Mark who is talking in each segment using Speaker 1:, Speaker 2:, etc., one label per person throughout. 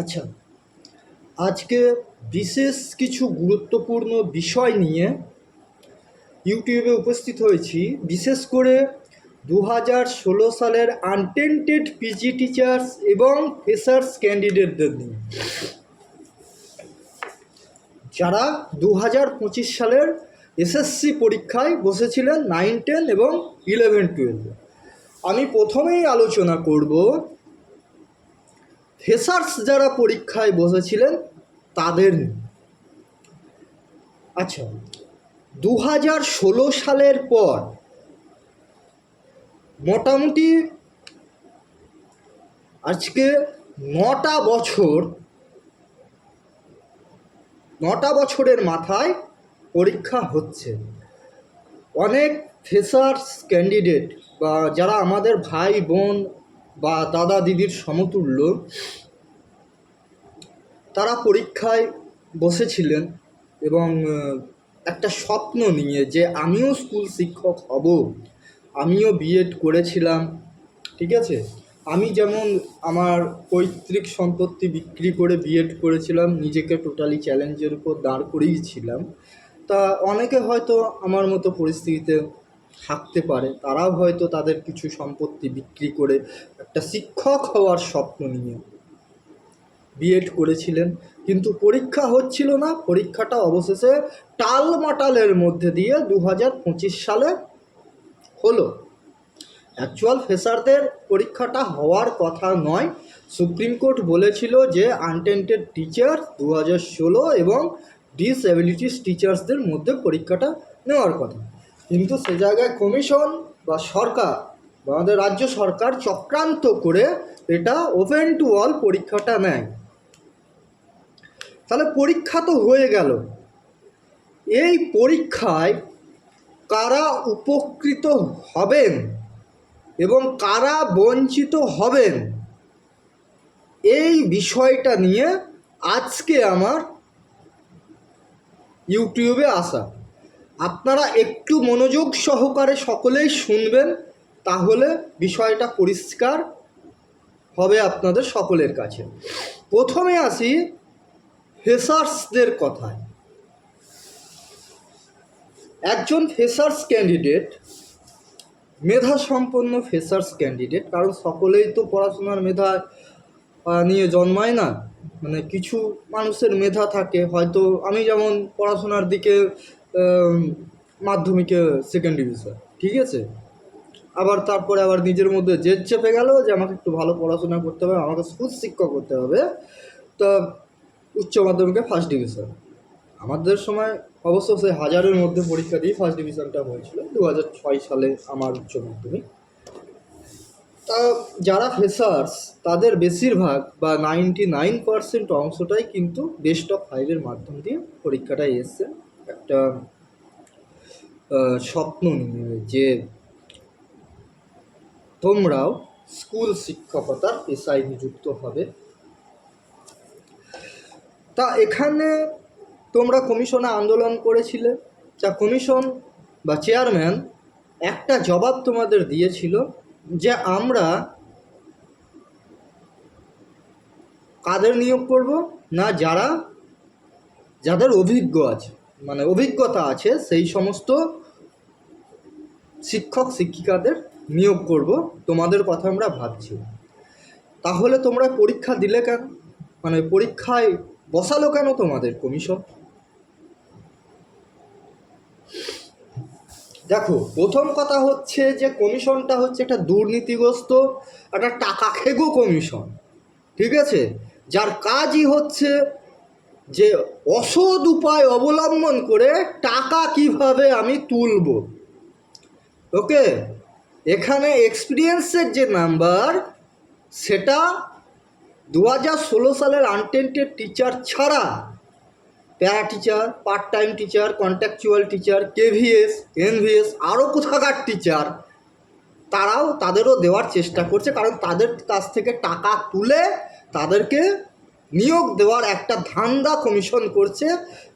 Speaker 1: আচ্ছা, আজকে বিশেষ কিছু গুরুত্বপূর্ণ বিষয় নিয়ে ইউটিউবে উপস্থিত হয়েছি, বিশেষ করে 2016 সালের আনটেন্টেড পিজি টিচার্স এবং ফ্রেশার্স ক্যান্ডিডেটদের নিয়ে, যারা 2025 সালের এসএসসি পরীক্ষায় বসেছিলেন 9, 10 এবং 11, 12। আমি প্রথমেই আলোচনা করব ফ্রেশার্স যারা পরীক্ষায় বসেছিলেন তাদের নিয়ে। আচ্ছা, 2016 সালের পর মোটামুটি আজকে 9টা বছরের মাথায় পরীক্ষা হচ্ছে। অনেক ফ্রেশার্স ক্যান্ডিডেট বা যারা আমাদের ভাই বোন বা দাদা দিদির সমতুল্য, তারা পরীক্ষায় বসেছিলেন এবং একটা স্বপ্ন নিয়ে যে আমিও স্কুল শিক্ষক হব, আমিও বিএড করেছিলাম। ঠিক আছে, আমি যেমন আমার পৈতৃক সম্পত্তি বিক্রি করে বিএড করেছিলাম, নিজেকে টোটালি চ্যালেঞ্জের উপর দাঁড় করিয়েছিলাম। তা অনেকে হয়তো আমার মতো পরিস্থিতিতে থাকতে পারে, তারাও হয়তো তাদের কিছু সম্পত্তি বিক্রি করে একটা শিক্ষক হওয়ার স্বপ্ন নিয়ে বিএড করেছিলেন, কিন্তু পরীক্ষা হচ্ছিল না। পরীক্ষাটা অবশেষে টালমাটালের মধ্যে দিয়ে 2025 সালে হলো। অ্যাকচুয়াল ফ্রেশারদের পরীক্ষাটা হওয়ার কথা নয়। সুপ্রিম কোর্ট বলেছিল যে আনটেন্টেড টিচার 2016 এবং ডিসএবিলিটিস টিচার্সদের মধ্যে পরীক্ষাটা নেওয়ার কথা, কিন্তু সে জায়গায় কমিশন বা সরকার বা আমাদের রাজ্য সরকার চক্রান্ত করে এটা ওপেন টু অল পরীক্ষাটা নেয়। তাহলে পরীক্ষা তো হয়ে গেল। এই পরীক্ষায় কারা উপকৃত হবেন এবং কারা বঞ্চিত হবেন, এই বিষয়টা নিয়ে আজকে আমার ইউটিউবে আসা। আপনারা একটু মনোযোগ সহকারে সকলেই শুনবেন, তাহলে বিষয়টা পরিষ্কার হবে আপনাদের সকলের কাছে। প্রথমে আসি ফ্রেশার্সদের কথায়। একজন ফ্রেশার্স ক্যান্ডিডেট, মেধাসম্পন্ন ফ্রেশার্স ক্যান্ডিডেট, কারণ সকলেই তো পড়াশোনার মেধা নিয়ে জন্মায় না। মানে কিছু মানুষের মেধা থাকে, হয়তো আমি যেমন পড়াশোনার দিকে মাধ্যমিকে 2nd ডিভিশন, ঠিক আছে, আবার তারপরে আবার নিজের মধ্যে জেদ চেপে গেল যে আমাকে একটু ভালো পড়াশোনা করতে হবে, আমাকে স্কুল শিক্ষক করতে হবে, তো উচ্চ মাধ্যমিকে 1st ডিভিশন। আমাদের সময় অবশ্য সেই 1000-এর মধ্যে পরীক্ষা দিয়ে 1st ডিভিশনটা হয়েছিল 2006 সালে আমার উচ্চ মাধ্যমিক। তা যারা ফ্রেশার্স তাদের বেশিরভাগ বা 99% অংশটাই কিন্তু বেস্ট অফ 5-এর মাধ্যম দিয়ে পরীক্ষাটায় এসছে একটা স্বপ্ন নিয়ে যে তোমরাও স্কুল শিক্ষকতার পেশায় নিযুক্ত হবে। তা এখানে তোমরা কমিশনে আন্দোলন করেছিলে, তা কমিশন বা চেয়ারম্যান একটা জবাব তোমাদের দিয়েছিল যে আমরা কাদের নিয়োগ করব না, যাদের অভিজ্ঞতা আছে সেই সমস্ত শিক্ষক শিক্ষিকাদের নিয়োগ করব, তোমাদের কথা আমরা ভাবছি। তাহলে তোমরা পরীক্ষা দিলে কেন, মানে পরীক্ষায় বসালো কেন তোমাদের কমিশন? দেখো, প্রথম কথা হচ্ছে যে কমিশনটা হচ্ছে একটা দুর্নীতিগ্রস্ত, একটা টাকা খেগো কমিশন, ঠিক আছে, যার কাজই হচ্ছে যে অসৎ উপায় অবলম্বন করে টাকা কিভাবে আমি তুলব। ওকে, এখানে এক্সপিরিয়েন্সের যে নাম্বার, সেটা 2016 সালের আনটেন্টেড টিচার ছাড়া প্যারা teacher, part time teacher, contractual teacher, KVS, NVS, আরও কোথাকার টিচার, তাদেরও দেওয়ার চেষ্টা করছে, কারণ তাদের কাছ থেকে টাকা তুলে তাদেরকে নিয়োগ দেওয়ার একটা ধান্দা কমিশন করছে,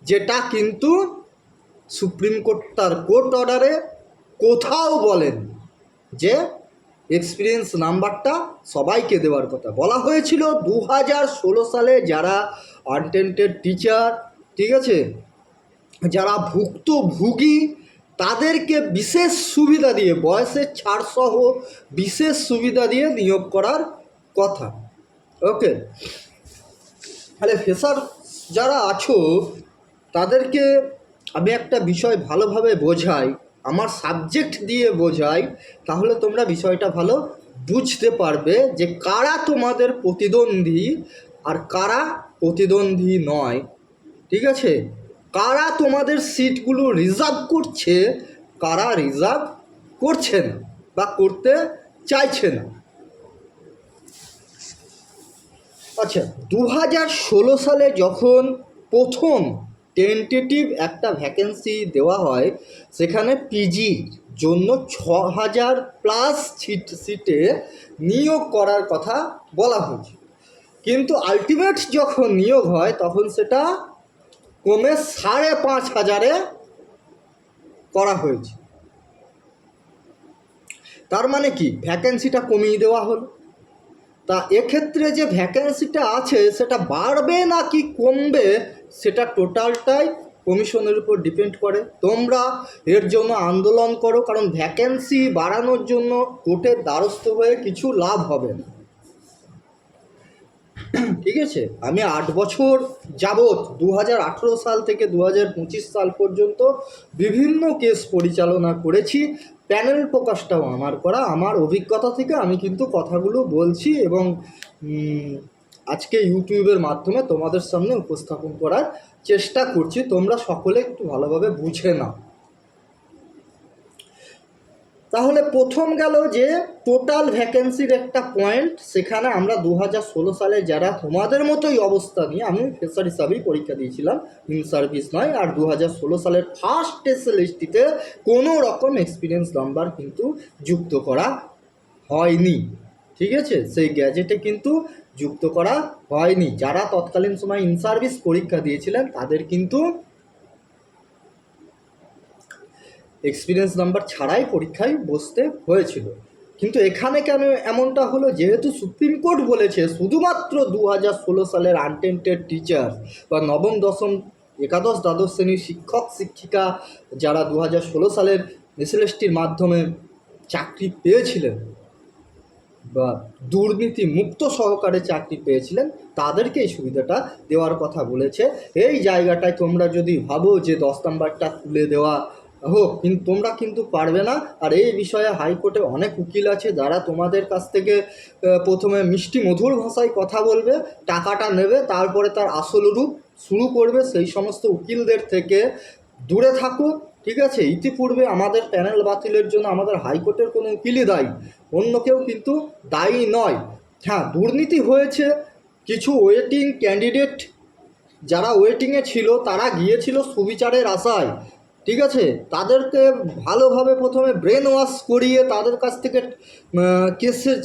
Speaker 1: যেটা কিন্তু সুপ্রিম কোর্ট তার কোর্ট অর্ডারে কোথাও বলেন যে এক্সপিরিয়েন্স নাম্বারটা সবাইকে দেওয়ার কথা বলা হয়েছিল। 2016 সালে যারা আনটেন্টেড টিচার, ঠিক আছে, যারা ভুক্তভোগী, তাদেরকে বিশেষ সুবিধা দিয়ে, বয়সের ছাড়সহ বিশেষ সুবিধা দিয়ে নিয়োগ করার কথা। ওকে, তাহলে ফ্রেশার যারা আছো তাদেরকে আমি একটা বিষয় ভালোভাবে বোঝাই, আমার সাবজেক্ট দিয়ে বোঝাই, তাহলে তোমরা বিষয়টা ভালো বুঝতে পারবে যে কারা তোমাদের প্রতিদ্বন্দ্বী আর কারা প্রতিদ্বন্দ্বী নয়। ঠিক আছে, কারা তোমাদের সিটগুলো রিজার্ভ করছে, কারা রিজার্ভ করছে না বা করতে চাইছে না। আচ্ছা, 2016 সালে যখন প্রথম টেন্টেটিভ একটা ভ্যাকেন্সি দেওয়া হয়, সেখানে পিজির জন্য 6000+ সিটে নিয়োগ করার কথা বলা হয়েছে, কিন্তু আলটিমেট যখন নিয়োগ হয় তখন সেটা কমে 5500-এ করা হয়েছে। তার মানে কি, ভ্যাকেন্সিটা কমিয়ে দেওয়া হলো। তা এক্ষেত্রে যে ভ্যাকেন্সিটা আছে সেটা বাড়বে না কি কমবে, সেটা টোটালটাই কমিশনের উপর ডিপেন্ড করে। তোমরা এর জন্য আন্দোলন করো, কারণ ভ্যাকেন্সি বাড়ানোর জন্য কোর্টের দ্বারস্থ হয়ে কিছু লাভ হবে না। ঠিক আছে, আমি 8 বছর যাবৎ 2018 সাল থেকে 2025 সাল পর্যন্ত বিভিন্ন কেস পরিচালনা করেছি। প্যানেল প্রকাশটাও আমার করা, আমার অভিজ্ঞতা থেকে আমি কিন্তু কথাগুলো বলছি এবং আজকে ইউটিউবের মাধ্যমে তোমাদের সামনে উপস্থাপন করার চেষ্টা করছি। তোমরা সকলে একটু ভালোভাবে বুঝে নাও। তাহলে প্রথম গেল যে টোটাল ভ্যাকেন্সির একটা পয়েন্ট, সেখানে আমরা 2016 সালে যারা তোমাদের মতোই অবস্থা নিয়ে, আমি ফ্রেশার হিসাবেই পরীক্ষা দিয়েছিলাম, ইন সার্ভিস নয়, আর 2016 সালের ফার্স্ট এসএলএসটিতে কোনো রকম এক্সপিরিয়েন্স নাম্বার কিন্তু যুক্ত করা হয়নি। ঠিক আছে, সেই গ্যাজেটে কিন্তু যুক্ত করা হয়নি। যারা তৎকালীন সময় ইন সার্ভিস পরীক্ষা দিয়েছিলেন তাদের কিন্তু এক্সপিরিয়েন্স নাম্বার ছাড়াই পরীক্ষায় বসতে হয়েছিল। কিন্তু এখানে কেন এমনটা হলো, যেহেতু সুপ্রিম কোর্ট বলেছে শুধুমাত্র 2016 সালের আনটেন্টেড টিচার বা নবম দশম একাদশ দ্বাদশ শ্রেণীর শিক্ষক শিক্ষিকা যারা 2016 সালের এসএলএসটির মাধ্যমে চাকরি পেয়েছিলেন বা দুর্নীতি মুক্ত সহকারে চাকরি পেয়েছিলেন, তাদেরকে এই সুবিধাটা দেওয়ার কথা বলেছে। এই জায়গাটায় তোমরা যদি ভাবো যে 10 নাম্বারটা তুলে দেওয়া হোক, কিন্তু তোমরা কিন্তু পারবে না। আর এই বিষয়ে হাইকোর্টে অনেক উকিল আছে যারা তোমাদের কাছ থেকে প্রথমে মিষ্টি মধুর ভাষায় কথা বলবে, টাকাটা নেবে, তারপরে তার আসল রূপ শুরু করবে। সেই সমস্ত উকিলদের থেকে দূরে থাকো। ঠিক আছে, ইতিপূর্বে আমাদের প্যানেল বাতিলের জন্য আমাদের হাইকোর্টের কোনো উকিলই দায়ী, অন্য কেউ কিন্তু দায়ী নয়। হ্যাঁ, দুর্নীতি হয়েছে, কিছু ওয়েটিং ক্যান্ডিডেট যারা ওয়েটিংয়ে ছিল তারা গিয়েছিল সুবিচারের আশায়। ঠিক আছে, তাদেরকে ভালোভাবে প্রথমে ব্রেন ওয়াশ করিয়ে তাদের কাছ থেকে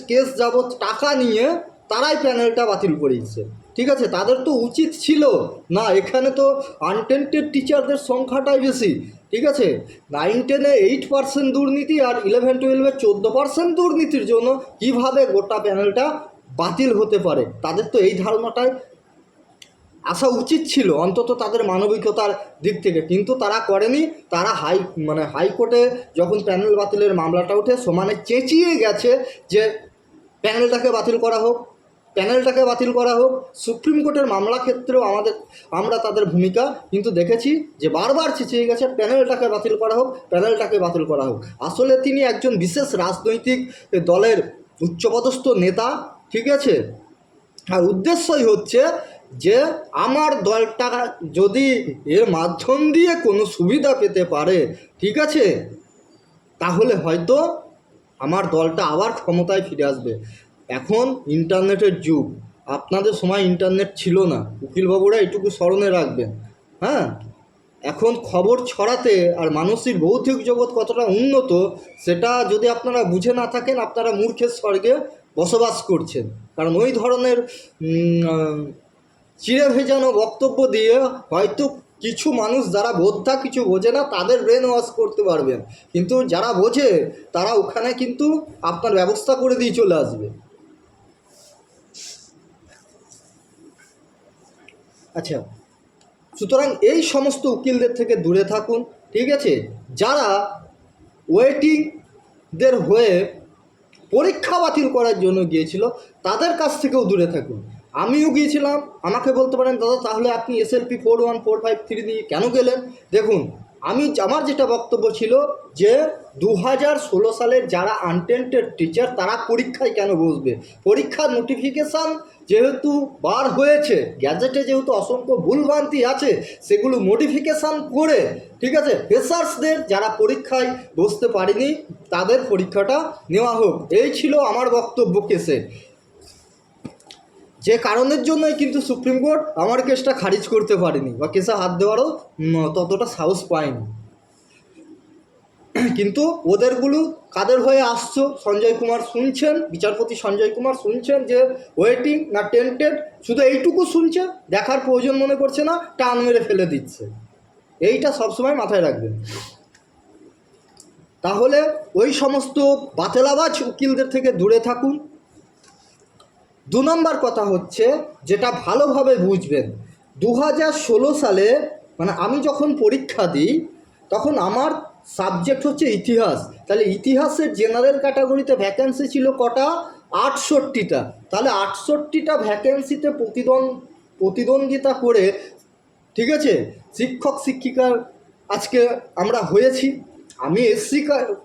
Speaker 1: কেস যাবৎ টাকা নিয়ে তারাই প্যানেলটা বাতিল করিয়েছে। ঠিক আছে, তাদের তো উচিত ছিল না, এখানে তো আনটেন্টেড টিচারদের সংখ্যাটাই বেশি। ঠিক আছে, 9-10-এ 8% দুর্নীতি আর 11-12-এ 14% দুর্নীতির জন্য কিভাবে গোটা প্যানেলটা বাতিল হতে পারে, তাদের তো এই ধারণাটাই আসা উচিত ছিল, অন্তত তাদের মানবিকতার দিক থেকে। কিন্তু তারা করেনি। তারা হাইকোর্টে যখন প্যানেল বাতিলের মামলাটা ওঠে, সমানে চেঁচিয়ে গেছে যে প্যানেলটাকে বাতিল করা হোক, প্যানেলটাকে বাতিল করা হোক। সুপ্রিম কোর্টের মামলা ক্ষেত্রেও আমরা তাদের ভূমিকা কিন্তু দেখেছি যে বারবার চেঁচিয়ে গেছে প্যানেলটাকে বাতিল করা হোক, প্যানেলটাকে বাতিল করা হোক। আসলে তিনি একজন বিশেষ রাজনৈতিক দলের উচ্চপদস্থ নেতা। ঠিক আছে, আর উদ্দেশ্যই হচ্ছে যে আমার দলটা যদি এর মাধ্যম দিয়ে কোনো সুবিধা পেতে পারে, ঠিক আছে, তাহলে হয়তো আমার দলটা আবার ক্ষমতায় ফিরে আসবে। এখন ইন্টারনেটের যুগ, আপনাদের সময় ইন্টারনেট ছিল না, উকিলবাবুরা এটুকু স্মরণে রাখবেন। হ্যাঁ, এখন খবর ছড়াতে আর মানসিক বৌদ্ধিক জগৎ কতটা উন্নত সেটা যদি আপনারা বুঝে না থাকেন, আপনারা মূর্খের স্বর্গে বসবাস করছেন। কারণ ওই ধরনের চিড়ে ভেজানো বক্তব্য দিয়ে হয়তো কিছু মানুষ যারা বোদ্ধা, কিছু বোঝে না, তাদের ব্রেন ওয়াশ করতে পারবেন, কিন্তু যারা বোঝে তারা ওখানে কিন্তু আপনার ব্যবস্থা করে দিয়ে চলে আসবে। আচ্ছা, সুতরাং এই সমস্ত উকিলদের থেকে দূরে থাকুন, ঠিক আছে? যারা ওয়েটিংদের হয়ে পরীক্ষা বাতিল করার জন্য গিয়েছিল, তাদের কাছ থেকেও দূরে থাকুন। আমিও গিয়েছিলাম, আমাকে বলতে পারেন দাদা তাহলে আপনি SLP 41453 দিয়ে কেন গেলেন? দেখুন, আমার যেটা বক্তব্য ছিল যে 2016 সালের যারা আনটেন্টেড টিচার তারা পরীক্ষায় কেন বসবে? পরীক্ষার নোটিফিকেশান যেহেতু বার হয়েছে, গ্যাজেটে যেহেতু অসংখ্য ভুলভ্রান্তি আছে, সেগুলো মডিফিকেশান করে, ঠিক আছে, ফ্রেশার্সদের যারা পরীক্ষায় বসতে পারেনি তাদের পরীক্ষাটা নেওয়া হোক। এই ছিল আমার বক্তব্য কেসে, যে কারণের জন্যই কিন্তু সুপ্রিম কোর্ট আমার কেসটা খারিজ করতে পারেনি বা কেসে হাত দেওয়ারও ততটা সাহস পায়নি। কিন্তু ওদেরগুলো কাদের হয়ে আসছো? সঞ্জয় কুমার শুনছেন, বিচারপতি সঞ্জয় কুমার শুনছেন যে ওয়েটিং না টেন্টেড, শুধু এইটুকু শুনছে, দেখার প্রয়োজন মনে করছে না, টান মেরে ফেলে দিচ্ছে। এইটা সবসময় মাথায় রাখবেন। তাহলে ওই সমস্ত বাতেলাবাজ উকিলদের থেকে দূরে থাকুন। 2 নম্বর কথা হচ্ছে, যেটা ভালোভাবে বুঝবেন, 2016 সালে মানে আমি যখন পরীক্ষা দিই তখন আমার সাবজেক্ট হচ্ছে ইতিহাস। তাহলে ইতিহাসের জেনারেল ক্যাটাগরিতে ভ্যাকেন্সি ছিল কটা? 68টা। তাহলে 68টা ভ্যাকেন্সিতে প্রতিদ্বন্দ্বিতা করে, ঠিক আছে, শিক্ষক শিক্ষিকার আজকে আমরা হয়েছি। আমি SC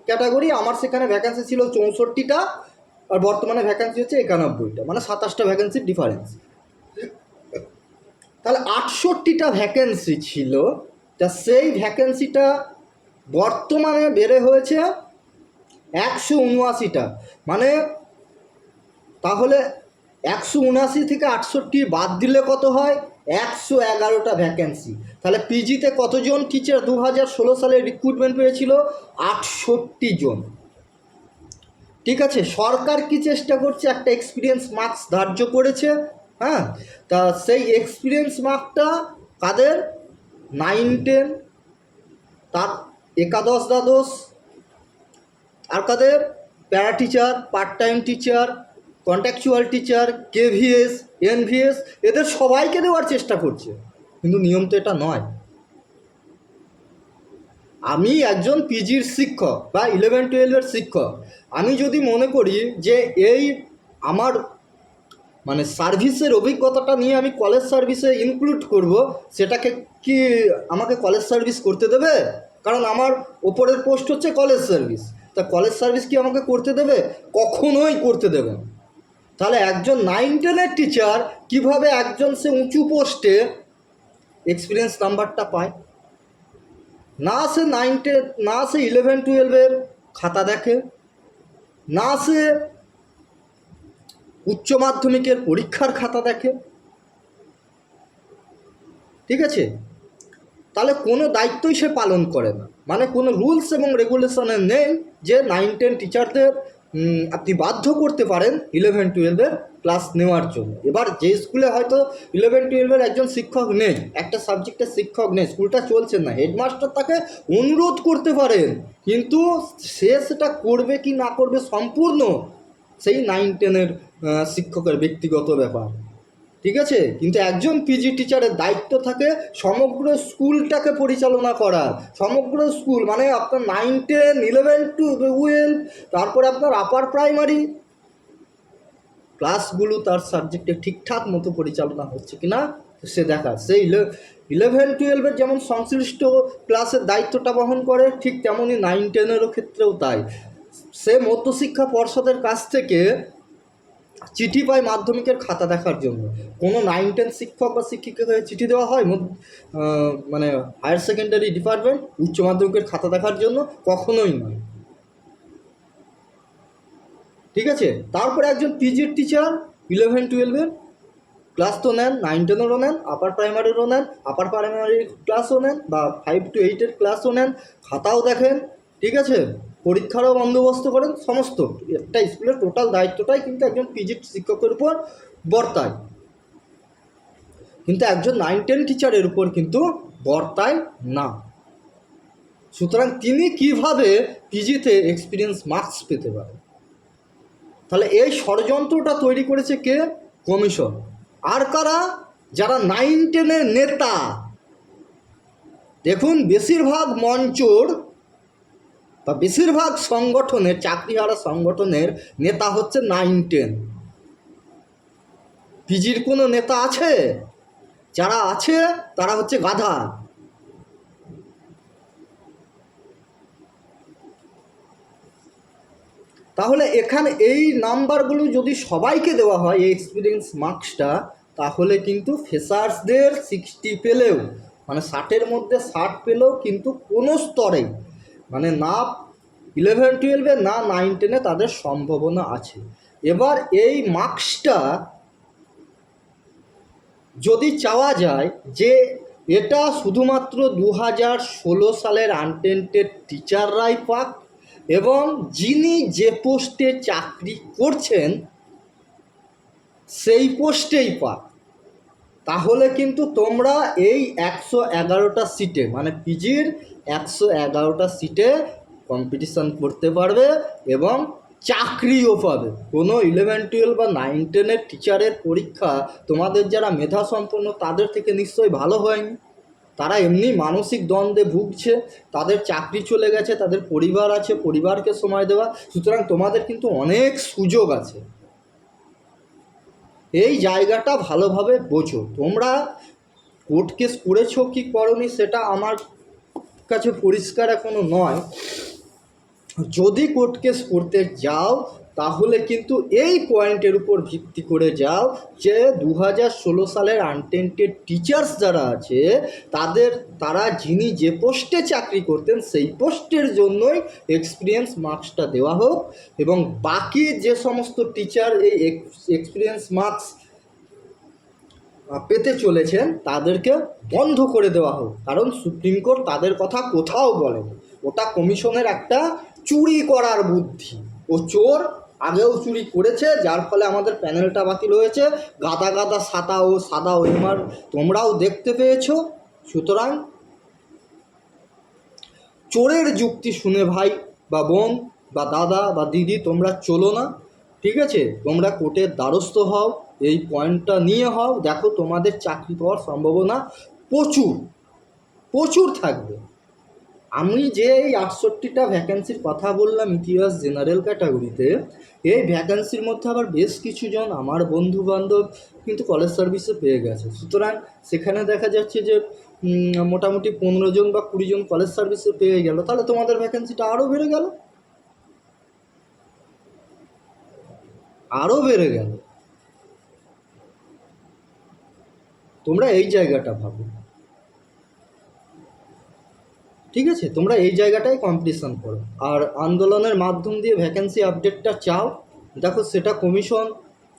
Speaker 1: ক্যাটাগরি, আমার সেখানে ভ্যাকেন্সি ছিল 64টা, আর বর্তমানে ভ্যাকেন্সি হচ্ছে 91টা, মানে 27টা ভ্যাকেন্সির ডিফারেন্স। তাহলে 68টা ভ্যাকেন্সি ছিল, তা সেই ভ্যাকেন্সিটা বর্তমানে বেড়ে হয়েছে 179টা। মানে তাহলে 179 থেকে 68 বাদ দিলে কত হয়? 111টা ভ্যাকেন্সি। তাহলে পিজিতে কতজন টিচার 2016 সালে রিক্রুটমেন্ট পেয়েছিল? 68 জন। ঠিক আছে, সরকার কি চেষ্টা করছে? একটা এক্সপিরিয়েন্স মার্কস ধার্য করেছে, হ্যাঁ, তা সেই এক্সপিরিয়েন্স মার্কটা কাদের? 9, 10, তার একাদশ দ্বাদশ, আর কাদের? Para teacher, part time teacher, contractual teacher, KVS, NVS, এদের সবাইকে দেওয়ার চেষ্টা করছে, কিন্তু নিয়ম তো এটা নয়। আমি একজন পিজির শিক্ষক বা 11-12-এর শিক্ষক, আমি যদি মনে করি যে এই আমার মানে সার্ভিসের অভিজ্ঞতাটা নিয়ে আমি কলেজ সার্ভিসে ইনক্লুড করব, সেটাকে কি আমাকে কলেজ সার্ভিস করতে দেবে? কারণ আমার ওপরের পোস্ট হচ্ছে কলেজ সার্ভিস, তা কলেজ সার্ভিস কি আমাকে করতে দেবে? কখনোই করতে দেবে না। তাহলে একজন 9-10-এর টিচার কিভাবে একজন সে উঁচু পোস্টে এক্সপিরিয়েন্স নাম্বারটা পায়? না সে 9-10, না সে 11-12-এর খাতা দেখে, না সে উচ্চ মাধ্যমিকের পরীক্ষার খাতা দেখে, ঠিক আছে? তাহলে কোনো দায়িত্বই সে পালন করে না, মানে কোনো রুলস এবং রেগুলেশনে নেই যে 9-10 টিচারদের আপনি বাধ্য করতে পারেন 11-12-এর ক্লাস নেওয়ার জন্য। এবার যে স্কুলে হয়তো 11-12-এর একজন শিক্ষক নেই, একটা সাবজেক্টের শিক্ষক নেই, স্কুলটা চলছে না, হেডমাস্টার তাকে অনুরোধ করতে পারেন, কিন্তু সে সেটা করবে কি না করবে সম্পূর্ণ সেই 9-10-এর শিক্ষকের ব্যক্তিগত ব্যাপার, ঠিক আছে? কিন্তু একজন পিজি টিচারের দায়িত্ব থাকে সমগ্র স্কুলটাকে পরিচালনা করার। সমগ্র স্কুল মানে আপনার 9, 10, 11-12, তারপরে আপনার আপার প্রাইমারি ক্লাসগুলো তার সাবজেক্টে ঠিকঠাক মতো পরিচালনা হচ্ছে কি না সে দেখার। সেই 11-12-এর যেমন সংশ্লিষ্ট ক্লাসের দায়িত্বটা বহন করে, ঠিক তেমনই 9-10-এরও ক্ষেত্রেও তাই। সে মধ্যশিক্ষা পর্ষদের কাছ থেকে চিঠি পায় মাধ্যমিকের খাতা দেখার জন্য। কোনো 9-10 শিক্ষক বা শিক্ষিকাকে চিঠি দেওয়া হয় মানে হায়ার সেকেন্ডারি ডিপার্টমেন্ট উচ্চ মাধ্যমিকের খাতা দেখার জন্য? কখনোই নয়, ঠিক আছে? তারপরে একজন পিজির টিচার 11-12-এর ক্লাস তো নেন, 9-10-এরও নেন, আপার প্রাইমারিরও নেন, আপার প্রাইমারির ক্লাসও নেন, বা 5 to 8-এর ক্লাসও নেন, খাতাও দেখেন, ঠিক আছে, পরীক্ষারও বন্দোবস্ত করেন, সমস্ত একটা স্কুলের টোটাল দায়িত্বটাই কিন্তু একজন পিজি শিক্ষকের উপর বর্তায়। কিন্তু একজন 9-10 টিচারের উপর কিন্তু বর্তায় না। সুতরাং তিনি কিভাবে পিজিতে এক্সপিরিয়েন্স মার্কস পেতে পারে? তাহলে এই ষড়যন্ত্রটা তৈরি করেছে কে? কমিশন। আর কারা? যারা 9-10-এর নেতা। দেখুন, বেশিরভাগ মঞ্চর বা বেশিরভাগ সংগঠনের, চাকরিহারা সংগঠনের নেতা হচ্ছে 9-10। পিজির কোনো নেতা আছে? যারা আছে তারা হচ্ছে গাধা। তাহলে এখানে এই নাম্বারগুলো যদি সবাইকে দেওয়া হয় এই এক্সপিরিয়েন্স মার্কসটা, তাহলে কিন্তু ফ্রেশার্সদের 60 পেলেও, মানে 60-এর মধ্যে 60 পেলেও কিন্তু কোনো স্তরে, মানে না 11-12-এ না 9-10-এ তাদের সম্ভাবনা আছে। এবার এই মার্কসটা যদি চাওয়া যায় যে এটা শুধুমাত্র 2016 সালের আনটেন্টেড টিচাররাই পাক এবং যিনি যে পোস্টে চাকরি করছেন সেই পোস্টেই পাক, তাহলে কিন্তু তোমরা এই 111টা সিটে, মানে পিজির 111টা সিটে কম্পিটিশান করতে পারবে এবং চাকরিও পাবে। কোনো 11-12 বা 9-10-এর টিচারের পরীক্ষা তোমাদের যারা মেধা সম্পন্ন তাদের থেকে নিশ্চয়ই ভালো হয়নি। তারা এমনি মানসিক দ্বন্দ্বে ভুগছে, তাদের চাকরি চলে গেছে, তাদের পরিবার আছে, পরিবারকে সময় দেওয়া। সুতরাং তোমাদের কিন্তু অনেক সুযোগ আছে। এই জায়গাটা ভালোভাবে বোঝো। তোমরা কোর্ট কেস করেছো কি করনি সেটা আমার কাছে পরিষ্কার এখনো নয়। যদি কোর্ট কেস করতে যাও তাহলে কিন্তু এই পয়েন্টের উপর ভিত্তি করে যাও যে 2016 সালের আনটেন্টেড টিচার্স যারা আছে তারা যিনি যে পোস্টে চাকরি করতেন সেই পোস্টের জন্যই এক্সপিরিয়েন্স মার্কসটা দেওয়া হোক, এবং বাকি যে সমস্ত টিচার এই এক্সপিরিয়েন্স মার্কস পেতে চলেছেন তাদেরকে বন্ধ করে দেওয়া হোক। কারণ সুপ্রিম কোর্ট তাদের কথা কোথাও বলেনি। ওটা কমিশনের একটা চুরি করার বুদ্ধি। ও চোর, আগেও চুরি করেছে, যার ফলে আমাদের প্যানেলটা বাতিল হয়েছে। গাদা গাদা সাদা ও সাদা ওইমার তোমরাও দেখতে পেয়েছো। সুতরাং চোরের যুক্তি শুনে ভাই বা বোন বা দাদা বা দিদি তোমরা চলো না, ঠিক আছে? তোমরা কোর্টের দ্বারস্থ হও, এই পয়েন্টটা নিয়ে হও। দেখো তোমাদের চাকরি পাওয়ার সম্ভাবনা প্রচুর প্রচুর থাকবে। আমি যে এই 68টা ভ্যাকেন্সির কথা বললাম ইতিহাস জেনারেল ক্যাটাগরিতে, এই ভ্যাকেন্সির মধ্যে আবার বেশ কিছুজন আমার বন্ধুবান্ধব কিন্তু কলেজ সার্ভিসে পেয়ে গেছে। সুতরাং সেখানে দেখা যাচ্ছে যে মোটামুটি 15 জন বা 20 জন কলেজ সার্ভিসে পেয়ে গেল, তাহলে তোমাদের ভ্যাকেন্সিটা আরও বেড়ে গেল, আরও বেড়ে গেল। তোমরা এই জায়গাটা ভাবো, ঠিক আছে? তোমরা এই জায়গাটায় কম্পিটিশান করো আর আন্দোলনের মাধ্যম দিয়ে ভ্যাকেন্সি আপডেটটা চাও। দেখো সেটা কমিশন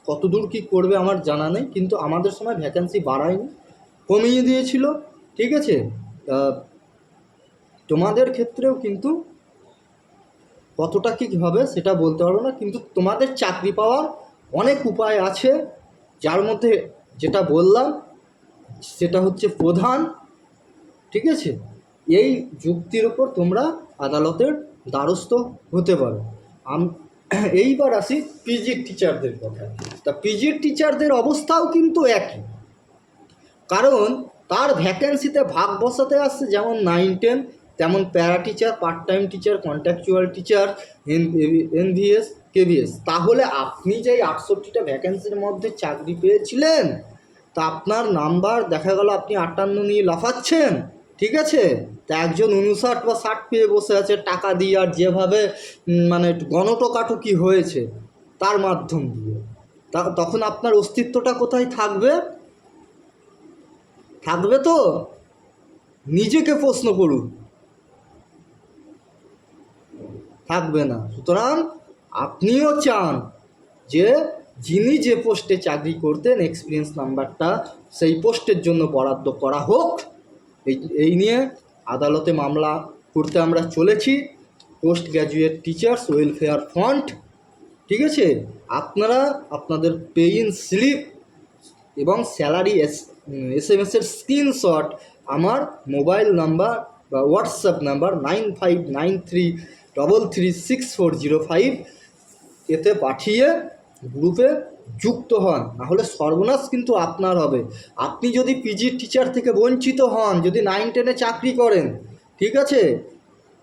Speaker 1: কতদূর কী করবে আমার জানা নেই, কিন্তু আমাদের সময় ভ্যাকেন্সি বাড়ায়নি, কমিয়ে দিয়েছিল, ঠিক আছে? তোমাদের ক্ষেত্রেও কিন্তু কতটা কী হবে সেটা বলতে পারবো না, কিন্তু তোমাদের চাকরি পাওয়ার অনেক উপায় আছে, যার মধ্যে যেটা বললাম সেটা হচ্ছে প্রধান, ঠিক আছে? এই যুক্তির ওপর তোমরা আদালতের দ্বারস্থ হতে পারো। এইবার আসি পিজির টিচারদের কথা। তা পিজির টিচারদের অবস্থাও কিন্তু একই, কারণ তার ভ্যাকেন্সিতে ভাগ বসাতে আসছে যেমন 9-10, তেমন প্যারা teacher, part time teacher, contractual teacher, NVS, KVS. তাহলে আপনি যে 68টা ভ্যাকেন্সির মধ্যে চাকরি পেয়েছিলেন, তা আপনার নাম্বার দেখা গেল আপনি 58 নিয়ে লাফাচ্ছেন, ঠিক আছে? তা একজন 59 বা 60 পেয়ে বসে আছে টাকা দিয়ে, আর যেভাবে মানে গণটোকাটুকি হয়েছে তার মাধ্যম দিয়ে, তখন আপনার অস্তিত্বটা কোথায় থাকবে? থাকবে তো? নিজেকে প্রশ্ন করুন, থাকবে না। সুতরাং আপনিও চান যে যিনি যে পোস্টে চাকরি করতেন এক্সপিরিয়েন্স নাম্বারটা সেই পোস্টের জন্য বরাদ্দ করা হোক। এই নিয়ে আদালতে মামলা করতে আমরা চলেছি। Post graduate teachers welfare fund, ঠিক আছে? আপনারা আপনাদের পে ইন স্লিপ এবং স্যালারি SMS-এর স্ক্রিনশট আমার মোবাইল নাম্বার বা হোয়াটসঅ্যাপ নাম্বার 9593336405 এতে পাঠিয়ে গ্রুপে যুক্ত হন, নাহলে সর্বনাশ কিন্তু আপনার হবে। আপনি যদি পিজি টিচার থেকে বঞ্চিত হন, যদি 9-10-এ চাকরি করেন, ঠিক আছে,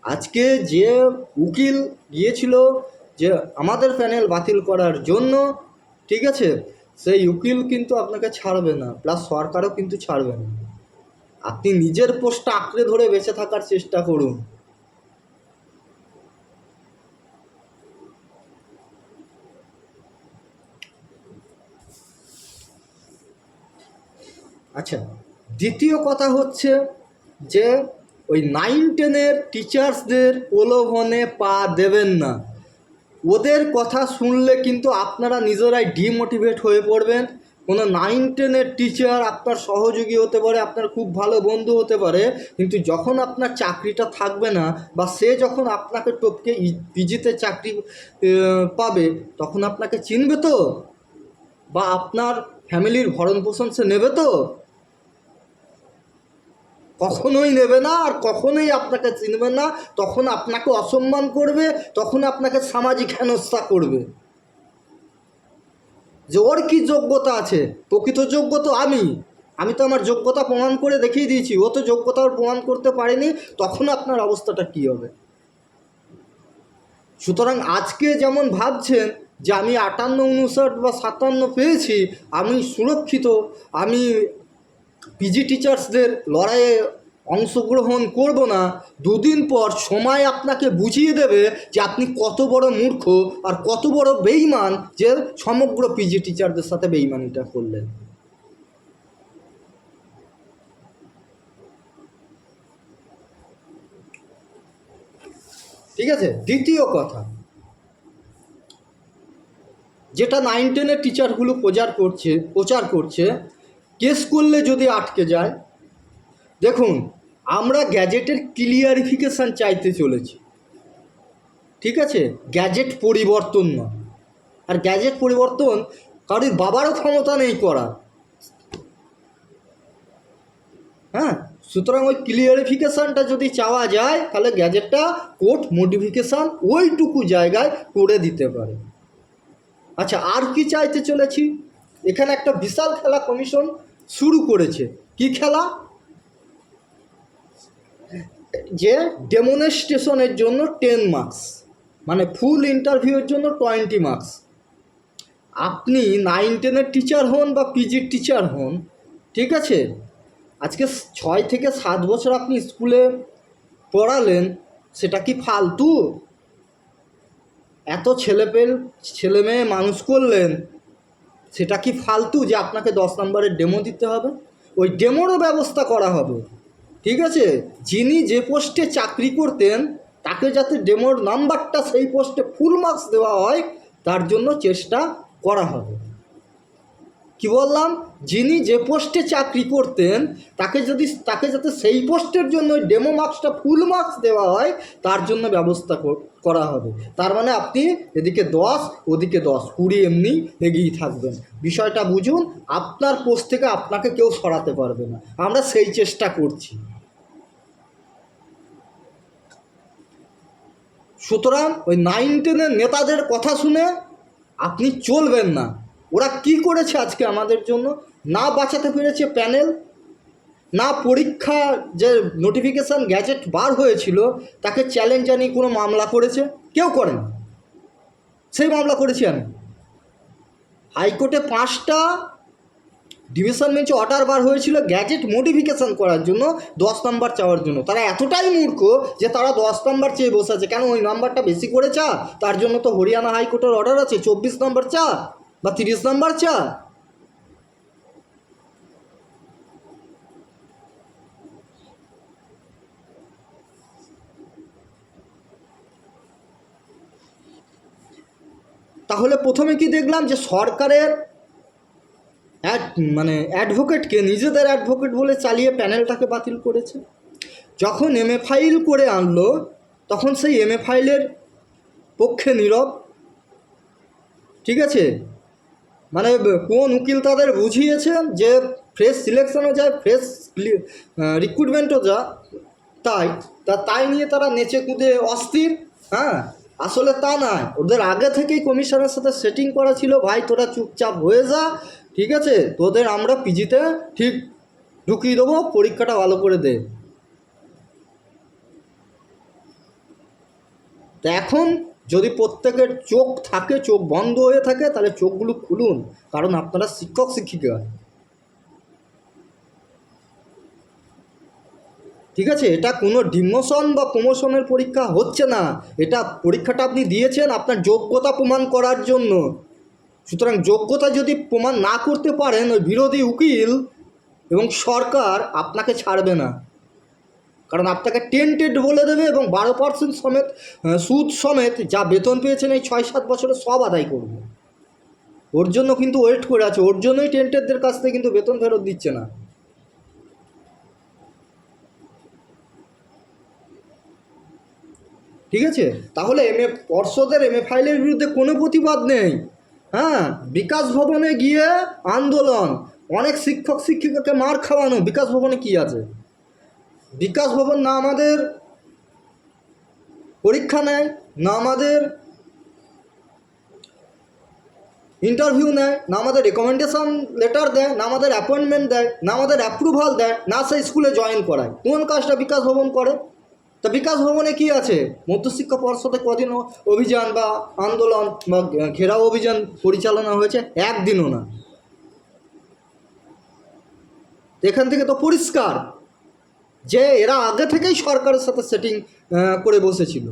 Speaker 1: আজকে যে উকিল গিয়েছিল যে আমাদের প্যানেল বাতিল করার জন্য, ঠিক আছে, সেই উকিল কিন্তু আপনাকে ছাড়বে না, প্লাস সরকারও কিন্তু ছাড়বে না। আপনি নিজের পোস্টটা আঁকড়ে ধরে বেঁচে থাকার চেষ্টা করুন। আচ্ছা, দ্বিতীয় কথা হচ্ছে যে ওই 9-10-এর টিচার্সদের প্রলোভনে পা দেবেন না। ওদের কথা শুনলে কিন্তু আপনারা নিজেরাই ডিমোটিভেট হয়ে পড়বেন। কোনো 9-10-এর টিচার আপনার সহযোগী হতে পারে, আপনার খুব ভালো বন্ধু হতে পারে, কিন্তু যখন আপনার চাকরিটা থাকবে না বা সে যখন আপনাকে টপকে পিজিতে চাকরি পাবে, তখন আপনাকে চিনবে তো, বা আপনার ফ্যামিলির ভরণ পোষণ সে নেবে তো? কখনোই নেবে না, আর কখনোই আপনাকে চিনবে না। তখন আপনাকে অসম্মান করবে, তখন আপনাকে সামাজিক হেনস্থা করবে যে ওর কী যোগ্যতা আছে। প্রকৃত যোগ্য তো আমি তো আমার যোগ্যতা প্রমাণ করে দেখিয়ে দিয়েছি, ও তো যোগ্যতা প্রমাণ করতে পারেনি। তখন আপনার অবস্থাটা কী হবে? সুতরাং আজকে যেমন ভাবছেন যে আমি 58, 59 বা 57 পেয়েছি, আমি সুরক্ষিত, আমি পিজি টিচার্সদের লড়াইয়ে অংশগ্রহণ করব না, দুদিন পর সময় আপনাকে বুঝিয়ে দেবে যে আপনি কত বড় মূর্খ আর কত বড় বেঈমান যে সমগ্র পিজি টিচারদের সাথে বেঈমানিটা করলেন। ঠিক আছে, দ্বিতীয় কথা যেটা 9-10-এর টিচারগুলো প্রচার করছে, কেস করলে যদি আটকে যায়। দেখুন, আমরা গ্যাজেটের ক্লিয়ারিফিকেশান চাইতে চলেছি, ঠিক আছে, গ্যাজেট পরিবর্তন নয়। আর গ্যাজেট পরিবর্তন কারোর বাবারও ক্ষমতা নেই করার। হ্যাঁ, সুতরাং ওই ক্লিয়ারিফিকেশানটা যদি চাওয়া যায়, তাহলে গ্যাজেটটা কোর্ট মডিফিকেশান ওইটুকু জায়গায় করে দিতে পারে। আচ্ছা, আর কি চাইতে চলেছি? এখানে একটা বিশাল খেলা কমিশন শুরু করেছে। কি খেলা? যে ডেমনস্ট্রেশনের জন্য 10 মার্কস, মানে ফুল ইন্টারভিউয়ের জন্য 20 মার্কস। আপনি 9-10-এর টিচার হন বা পিজির টিচার হন, ঠিক আছে, আজকে 6 থেকে 7 বছর আপনি স্কুলে পড়ালেন, সেটা কি ফালতু? এত ছেলে মেয়ে মানুষ করলেন, সেটা কি ফালতু যে আপনাকে 10 নম্বরের ডেমো দিতে হবে? ওই ডেমোরও ব্যবস্থা করা হবে, ঠিক আছে। যিনি যে পোস্টে চাকরি করতেন, তাকে যাতে ডেমোর নাম্বারটা সেই পোস্টে ফুল মার্কস দেওয়া হয়, তার জন্য চেষ্টা করা হবে। কি বললাম? যিনি যে পোস্টে চাকরি করতেন, তাকে যাতে সেই পোস্টের জন্য ডেমো মার্কসটা ফুল মার্কস দেওয়া হয়, তার জন্য ব্যবস্থা করা হবে। তার মানে আপনি এদিকে 10, ওদিকে 10, 20 এমনি এগিয়ে থাকবেন। বিষয়টা বুঝুন, আপনার পোস্ট থেকে আপনাকে কেউ সরাতে পারবে না। আমরা সেই চেষ্টা করছি। সুতরাং ওই 9-10-এর নেতাদের কথা শুনে আপনি চলবেন না। ওরা কি করেছে আজকে আমাদের জন্য? না বাঁচাতে পেরেছে প্যানেল, না পরীক্ষা যে নোটিফিকেশান গ্যাজেট বার হয়েছিল তাকে চ্যালেঞ্জ জানিয়ে কোনো মামলা করেছে, কেউ করেন। সেই মামলা করেছি আমি। হাইকোর্টে 5টা ডিভিশন বেঞ্চে অর্ডার বার হয়েছিল গ্যাজেট মডিফিকেশান করার জন্য, 10 নম্বর চাওয়ার জন্য। তারা এতটাই মূর্খ যে তারা 10 নম্বর চেয়ে বসে আছে। কেন? ওই নাম্বারটা বেশি করে চা, তার জন্য তো হরিয়ানা হাইকোর্টের অর্ডার আছে 24 নম্বর চা বা 30 নম্বর চা। তাহলে প্রথমে কি দেখলাম যে সরকারের অ্যাডভোকেটকে নিজেদের অ্যাডভোকেট বলে চালিয়ে প্যানেলটাকে বাতিল করেছে। যখন এমএ ফাইল করে আনলো, তখন সেই এমএ ফাইলের পক্ষে নীরব, ঠিক আছে। মানে কোন উকিল তাদের বুঝিয়েছে যে ফ্রেশ সিলেকশনও যায়, ফ্রেশ রিক্রুটমেন্টও যা তাই নিয়ে তারা নেচে কুদে অস্থির। হ্যাঁ, আসলে তা নয়, ওদের আগে থেকেই কমিশনের সাথে সেটিং করা ছিল, ভাই তোরা চুপচাপ হয়ে যা, ঠিক আছে, তোদের আমরা পিজিতে ঠিক ঢুকিয়ে দেবো, পরীক্ষাটা ভালো করে দে। তা এখন যদি প্রত্যেকের চোখ থাকে, চোখ বন্ধ হয়ে থাকে, তাহলে চোখগুলো খুলুন, কারণ আপনারা শিক্ষক শিক্ষিকা, ঠিক আছে। এটা কোনো ডিমোশন বা প্রমোশনের পরীক্ষা হচ্ছে না, এটা পরীক্ষাটা আপনি দিয়েছেন আপনার যোগ্যতা প্রমাণ করার জন্য। সুতরাং যোগ্যতা যদি প্রমাণ না করতে পারেন, ওই বিরোধী উকিল এবং সরকার আপনাকে ছাড়বে না, কারণ আপনাকে টেন্টেড বলে দেবে এবং 12% সমেত সুদ সমেত যা বেতন পেয়েছেন এই 6-7 বছরে সব আদায় করবে। ওর জন্য কিন্তু ওয়েট করে আছে, ওর জন্যই টেন্টেডদের কাছ থেকে কিন্তু বেতন ফেরত দিচ্ছে না। ঠিক আছে, তাহলে পর্ষদের ফাইলের বিরুদ্ধে কোনো প্রতিবাদ নেই। হ্যাঁ, বিকাশ ভবনে গিয়ে আন্দোলন, অনেক শিক্ষক শিক্ষিকাকে মার খাওয়ানো, বিকাশ ভবনে কি আছে? বিকাশ ভবন না আমাদের পরীক্ষা নেয়, না আমাদের ইন্টারভিউ নেয়, না আমাদের রেকমেন্ডেশন লেটার দেয়, না আমাদের অ্যাপয়েন্টমেন্ট দেয়, না আমাদের অ্যাপ্রুভাল দেয়, না সেই স্কুলে জয়েন করায়। কোন কাজটা বিকাশ ভবন করে? তা বিকাশ ভবনে কি আছে? মধ্যশিক্ষা পর্ষদে কদিন অভিযান বা আন্দোলন বা ঘেরাও অভিযান পরিচালনা হয়েছে? একদিনও না। এখান থেকে তো পরিষ্কার যে এরা আগে থেকেই সরকারের সাথে সেটিং করে বসেছিল।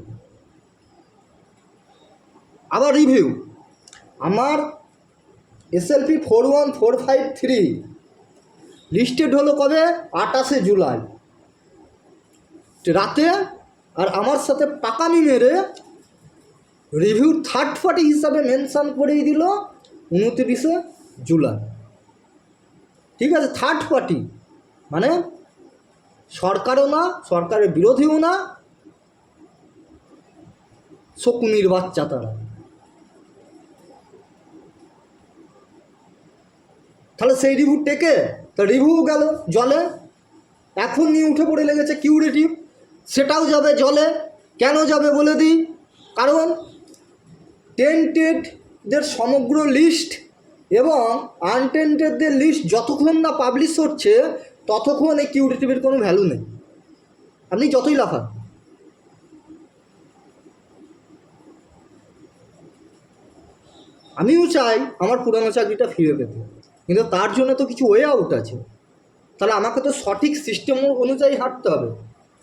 Speaker 1: আবার রিভিউ, আমার SLP 41453 লিস্টেড হলো কবে? 28শে জুলাই রাতে, আর আমার সাথে পাকামি মেরে রিভিউ থার্ড পার্টি হিসাবে মেনশান করেই দিল 29শে জুলাই। ঠিক আছে, থার্ড পার্টি মানে সরকারও না, সরকারের বিরোধীও না, শকুনির বাচ্চা তারা। তাহলে সেই রিভিউ টেকে, তা রিভিউ গেল জলে। এখন নিয়ে উঠে পড়ে লেগেছে কিউরেটিভ, সেটাও যাবে জলে। কেন যাবে বলে দিই, কারণ টেন্টেডদের সমগ্র লিস্ট এবং আনটেন্টেডদের লিস্ট যতক্ষণ না পাবলিশ হচ্ছে ততক্ষণ এই কিউরেটিভের কোনো ভ্যালু নেই, আপনি যতই লাফান। আমিও চাই আমার পুরানো চাকরিটা ফিরে পেতে, কিন্তু তার জন্য তো কিছু ওয়ে আউট আছে। তাহলে আমাকে তো সঠিক সিস্টেম অনুযায়ী হাঁটতে হবে।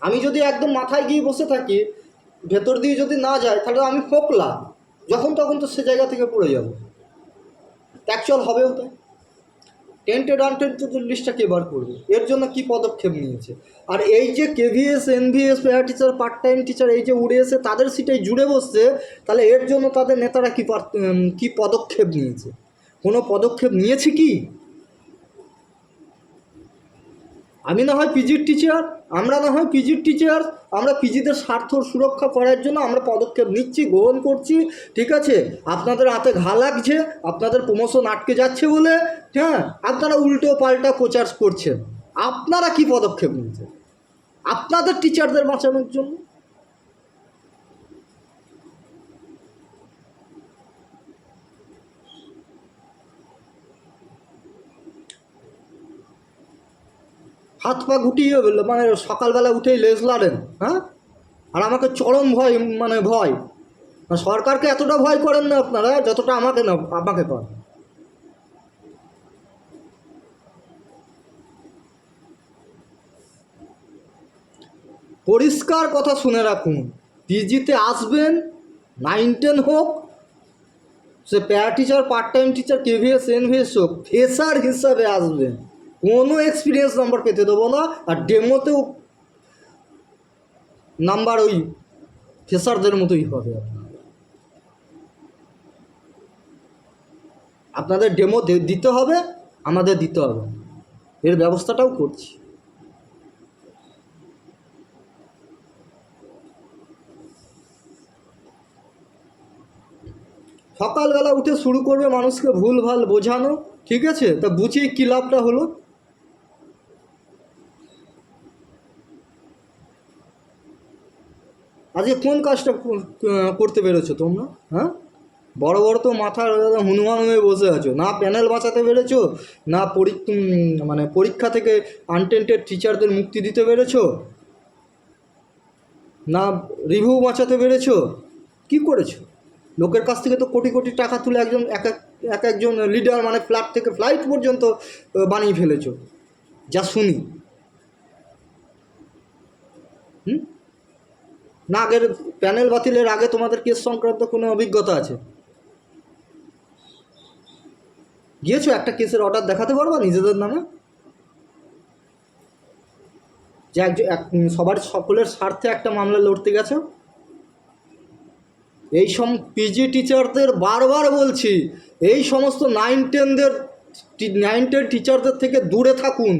Speaker 1: আমি যদি একদম মাথায় গিয়ে বসে থাকি, ভেতর দিয়ে যদি না যায়, তাহলে আমি ফোকলা, যখন তখন তো সে জায়গা থেকে পড়ে যাব। অ্যাকচুয়াল হবেও তাই। টেন্টেড আনটেন্টেড লিস্টটা কে বার করবে? এর জন্য কি পদক্ষেপ নিয়েছে? আর এই যে KVS NVS pair teacher part time teacher এই যে উড়ে এসে তাদের সিটে জুড়ে বসছে, তাহলে এর জন্য তাদের নেতারা কি পদক্ষেপ নিয়েছে? কোনো পদক্ষেপ নিয়েছে কি? আমি না হয় পিজির টিচার, আমরা না হয় পিজির টিচার, আমরা পিজিদের স্বার্থ সুরক্ষা করার জন্য আমরা পদক্ষেপ নিচ্ছি, গ্রহণ করছি, ঠিক আছে। আপনাদের হাতে ঘা লাগছে, আপনাদের প্রমোশন আটকে যাচ্ছে বলে, হ্যাঁ, আপনারা উল্টো পাল্টা প্রচার করছেন। আপনারা কি পদক্ষেপ নিয়েছেন আপনাদের টিচারদের বাঁচানোর জন্য? হাত পা গুটিয়ে মানে সকালবেলা উঠেই লেজ লাড়েন, হ্যাঁ, আর আমাকে চরম ভয়, মানে ভয়। সরকারকে এতটা ভয় করেন না আপনারা যতটা আমাকে করেন। পরিষ্কার কথা শুনে রাখুন, পিজিতে আসবেন 9-10 হোক, সে para teacher part time teacher KVS NVS হোক, ফ্রেশার হিসাবে আসবেন, কোনো এক্সপিরিয়েন্স নাম্বার পেতে দেবো না। আর ডেমোতেও নাম্বার ওই ফ্রেশারদের মতোই হবে। আপনাদের ডেমো দিতে হবে, আমাদের দিতে হবে, এর ব্যবস্থাটাও করছি। সকালবেলা উঠে শুরু করবে মানুষকে ভুলভাল বোঝানো, ঠিক আছে, তা বুঝিয়ে কী লাভটা হলো? আজকে কোন কাজটা করতে পেরেছো তোমরা? হ্যাঁ, বড় বড় তো মাথার হনুমান হয়ে বসে আছো, না প্যানেল বাঁচাতে পেরেছো, না মানে পরীক্ষা থেকে আনটেন্টেড টিচারদের মুক্তি দিতে পেরেছো, না রিভিউ বাঁচাতে পেরেছো। কি করেছো? লোকের কাছ থেকে তো কোটি কোটি টাকা তুলে একজন একজন লিডার মানে ফ্ল্যাট থেকে ফ্লাইট পর্যন্ত বানিয়ে ফেলেছো, যা শুনি। হুম, না আগের প্যানেল বাতিলের আগে তোমাদের কেস সংক্রান্ত কোনো অভিজ্ঞতা আছে? গিয়েছো একটা কেসের অর্ডার দেখাতে পারবা নিজেদের নামে, যে সবার সকলের স্বার্থে একটা মামলা লড়তে গেছো? এই পিজি টিচারদের বারবার বলছি, এই সমস্ত 9-10 টিচারদের থেকে দূরে থাকুন।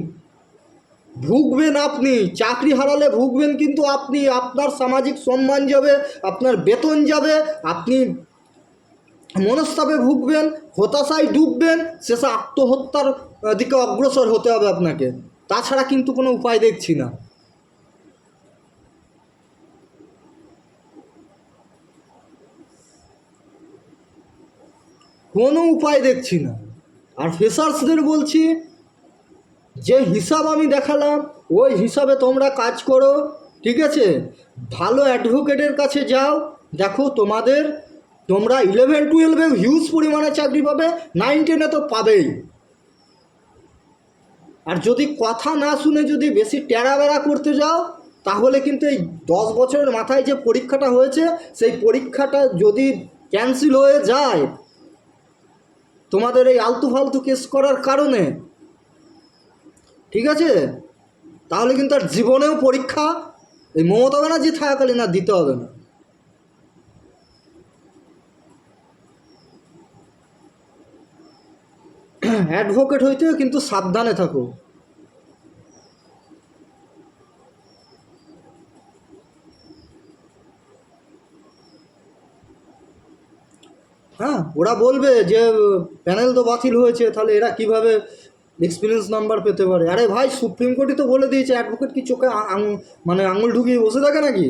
Speaker 1: ভুগবেন আপনি, চাকরি হারালে ভুগবেন কিন্তু আপনি, আপনার সামাজিক সম্মান যাবে, আপনার বেতন যাবে, আপনি মনস্তাপে ভুগবেন, হতাশায় ডুববেন, শেষে আত্মহত্যার দিকে অগ্রসর হতে হবে আপনাকে। তাছাড়া কিন্তু কোনো উপায় দেখছি না। কোনো উপায় দেখছি না। আর ফ্রেশার্সদের বলছি, যে হিসাব আমি দেখালাম ওই হিসাবে তোমরা কাজ করো, ঠিক আছে? ভালো অ্যাডভোকেটের কাছে যাও, দেখো তোমরা 11-12-এ হিউজ পরিমাণে চাকরি পাবে, 9-10-এ তো পাবেই। আর যদি কথা না শুনে যদি বেশি টেরাবেড়া করতে যাও, তাহলে কিন্তু এই 10 বছরের মাথায় যে পরীক্ষাটা হয়েছে, সেই পরীক্ষাটা যদি ক্যান্সেল হয়ে যায় তোমাদের এই আলতু ফালতু কেস করার কারণে, ঠিক আছে, তাহলে কিন্তু আর জীবনেও পরীক্ষা এই মমতা ব্যানার্জি থাকাকালীন আর দিতে হবে না। অ্যাডভোকেট হইতে কিন্তু সাবধানে থাকো। হ্যাঁ, ওরা বলবে যে প্যানেল তো বাতিল হয়েছে, তাহলে এরা কিভাবে এক্সপিরিয়েন্স নাম্বার পেতে পারে? আরে ভাই, সুপ্রিম কোর্টই তো বলে দিয়েছে, অ্যাডভোকেট কি চোখে মানে আঙুল ঢুকিয়ে বসে থাকে নাকি?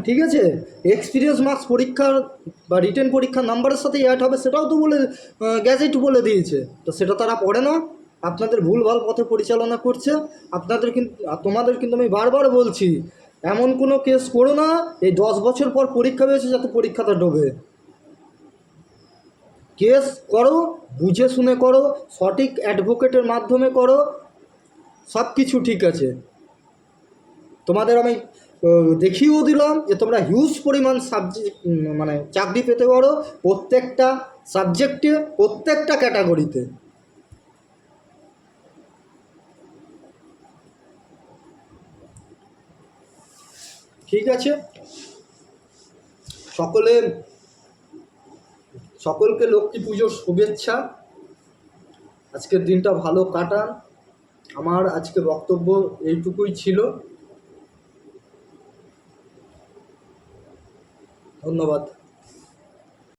Speaker 1: ঠিক আছে, এক্সপিরিয়েন্স মার্কস পরীক্ষার বা রিটেন পরীক্ষার নাম্বারের সাথে অ্যাড হবে, সেটাও তো বলে গ্যাজেট বলে দিয়েছে। তো সেটা তারা পড়ে না, আপনাদের ভুলভাল পথে পরিচালনা করছে। তোমাদের কিন্তু আমি বারবার বলছি, এমন কোনো কেস করো না এই 10 বছর পর পরীক্ষা হয়েছে যাতে পরীক্ষাটা ডোবে। কেস করো, বুঝে শুনে করো, সঠিক অ্যাডভোকেটের মাধ্যমে করো, সব কিছু ঠিক আছে। তোমাদের আমি দেখিয়েও দিলাম যে তোমরা হিউজ পরিমাণ মানে চাকরি পেতে পারো, প্রত্যেকটা সাবজেক্টে, প্রত্যেকটা ক্যাটাগরিতে। ঠিক আছে, সকলকে লক্ষ্মী পুজোর শুভেচ্ছা। আজকের দিনটা ভালো কাটান। আমার আজকে বক্তব্য এইটুকুই ছিল। ধন্যবাদ।